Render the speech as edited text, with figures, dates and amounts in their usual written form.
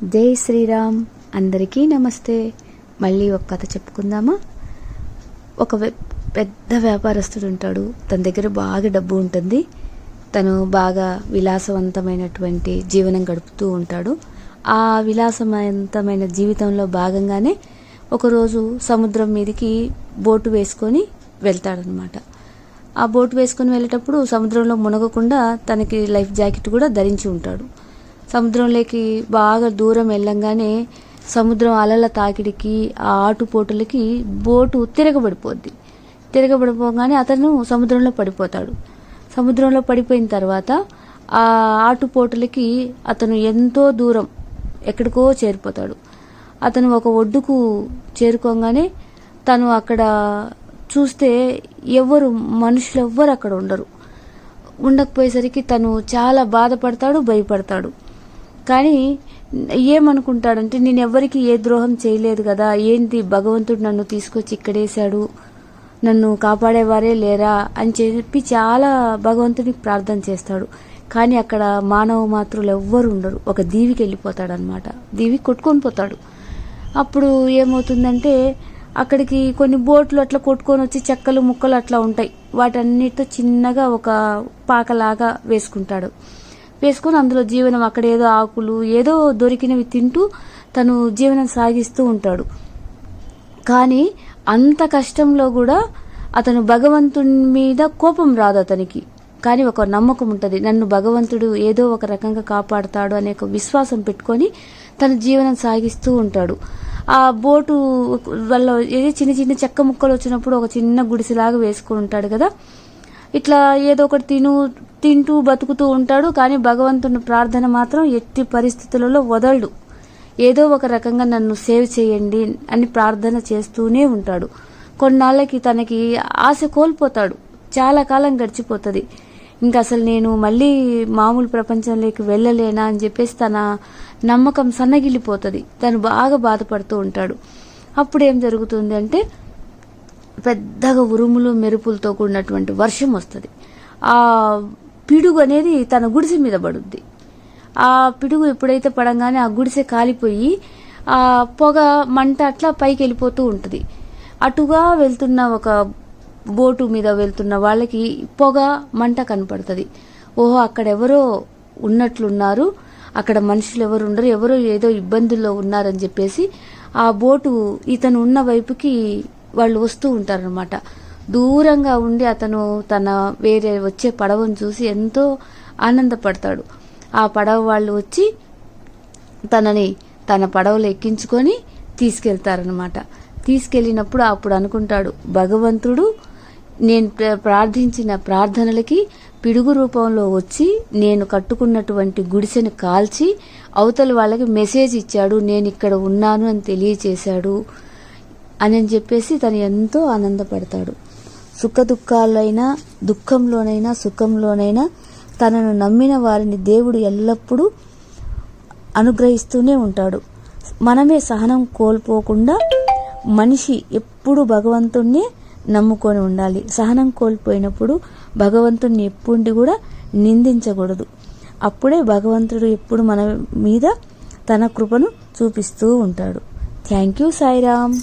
జై శ్రీరామ్. అందరికీ నమస్తే. మళ్ళీ ఒక కథ చెప్పుకుందామా? ఒక పెద్ద వ్యాపారస్తుడు ఉంటాడు. తన దగ్గర బాగా డబ్బు ఉంటుంది. తను బాగా విలాసవంతమైనటువంటి జీవనం గడుపుతూ ఉంటాడు. ఆ విలాసవంతమైన జీవితంలో భాగంగానే ఒకరోజు సముద్రం మీదకి బోటు వేసుకొని వెళ్తాడనమాట. ఆ బోటు వేసుకొని వెళ్ళేటప్పుడు సముద్రంలో మునగకుండా తనకి లైఫ్ జాకెట్ కూడా ధరించి ఉంటాడు. సముద్రంలోకి బాగా దూరం వెళ్ళంగానే సముద్రం అలల తాకిడికి ఆ ఆటుపోటులకి బోటు తిరగబడిపోగానే అతను సముద్రంలో పడిపోతాడు. సముద్రంలో పడిపోయిన తర్వాత ఆ ఆటుపోటులకి అతను ఎంతో దూరం ఎక్కడికో చేరిపోతాడు. అతను ఒక ఒడ్డుకు చేరుకోగానే తను అక్కడ చూస్తే మనుషులు ఎవ్వరు అక్కడ ఉండకపోయేసరికి తను చాలా బాధపడతాడు, భయపడతాడు. కానీ ఏమనుకుంటాడంటే, నేను ఎవరికి ఏ ద్రోహం చేయలేదు కదా, ఏంటి భగవంతుడు నన్ను తీసుకొచ్చి ఇక్కడేశాడు, నన్ను కాపాడేవారే లేరా అని చెప్పి చాలా భగవంతుడికి ప్రార్థన చేస్తాడు. కానీ అక్కడ మానవ మాతృలు ఎవ్వరు ఉండరు. ఒక దీవికి వెళ్ళిపోతాడనమాట. దీవి కొట్టుకొని పోతాడు. అప్పుడు ఏమవుతుందంటే, అక్కడికి కొన్ని బోట్లు అట్లా కొట్టుకొని వచ్చి చెక్కలు ముక్కలు అట్లా ఉంటాయి. వాటన్నిటితో చిన్నగా ఒక పాకలాగా వేసుకొని అందులో జీవనం, అక్కడ ఏదో ఆకులు ఏదో దొరికినవి తింటూ తను జీవనం సాగిస్తూ ఉంటాడు. కానీ అంత కష్టంలో కూడా అతను భగవంతుని మీద కోపం రాదు అతనికి. కానీ ఒక నమ్మకం ఉంటుంది, నన్ను భగవంతుడు ఏదో ఒక రకంగా కాపాడుతాడు అనే ఒక విశ్వాసం పెట్టుకొని తన జీవనం సాగిస్తూ ఉంటాడు. ఆ బోటు వల్ల ఏదో చిన్న చిన్న చెక్క ముక్కలు వచ్చినప్పుడు ఒక చిన్న గుడిసెలాగా వేసుకుని ఉంటాడు కదా. ఇట్లా ఏదో ఒకటి తింటూ బతుకుతూ ఉంటాడు. కానీ భగవంతుని ప్రార్థన మాత్రం ఎట్టి పరిస్థితులలో వదలడు. ఏదో ఒక రకంగా నన్ను సేవ్ చేయండి అని ప్రార్థన చేస్తూనే ఉంటాడు. కొన్నాళ్ళకి తనకి ఆశ కోల్పోతాడు. చాలా కాలం గడిచిపోతుంది. ఇంకా అసలు నేను మళ్ళీ మామూలు ప్రపంచంలోకి వెళ్ళలేనా అని చెప్పేసి తన నమ్మకం సన్నగిల్లిపోతుంది. తను బాగా బాధపడుతూ ఉంటాడు. అప్పుడు ఏం జరుగుతుంది అంటే, పెద్దగా ఉరుములు మెరుపులతో కూడినటువంటి వర్షం వస్తుంది. ఆ పిడుగు అనేది తన గుడిసె మీద పడుద్ది. ఆ పిడుగు ఎప్పుడైతే పడంగానే ఆ గుడిసె కాలిపోయి ఆ పొగ మంట అట్లా పైకి వెళ్ళిపోతూ ఉంటుంది. అటుగా వెళ్తున్న ఒక బోటు మీద వెళ్తున్న వాళ్ళకి పొగ మంట కనపడుతుంది. ఓహో, అక్కడెవరో ఉన్నట్లున్నారు, అక్కడ మనుషులు ఎవరు ఉండరు, ఎవరో ఏదో ఇబ్బందుల్లో ఉన్నారని చెప్పేసి ఆ బోటు ఇతను ఉన్న వైపుకి వాళ్ళు వస్తూ ఉంటారనమాట. దూరంగా ఉండి అతను తన వేరే వచ్చే పడవను చూసి ఎంతో ఆనందపడతాడు. ఆ పడవ వాళ్ళు వచ్చి తనని తన పడవలో ఎక్కించుకొని తీసుకెళ్తారనమాట. తీసుకెళ్ళినప్పుడు అప్పుడు అనుకుంటాడు, భగవంతుడు నేను ప్రార్థించిన ప్రార్థనలకి పిడుగు రూపంలో వచ్చి నేను కట్టుకున్నటువంటి గుడిసెను కాల్చి అవతల వాళ్ళకి మెసేజ్ ఇచ్చాడు, నేను ఇక్కడ ఉన్నాను అని తెలియచేశాడు అని చెప్పేసి తను ఎంతో ఆనందపడతాడు. సుఖ దుఃఖాలైనా, దుఃఖంలోనైనా సుఖంలోనైనా తనను నమ్మిన వారిని దేవుడు ఎల్లప్పుడూ అనుగ్రహిస్తూనే ఉంటాడు. మనమే సహనం కోల్పోకుండా మనిషి ఎప్పుడు భగవంతుణ్ణి నమ్ముకొని ఉండాలి. సహనం కోల్పోయినప్పుడు భగవంతుణ్ణి ఎప్పుడు కూడా నిందించకూడదు. అప్పుడే భగవంతుడు ఎప్పుడు మన మీద తన కృపను చూపిస్తూ ఉంటాడు. Thank you Sairam.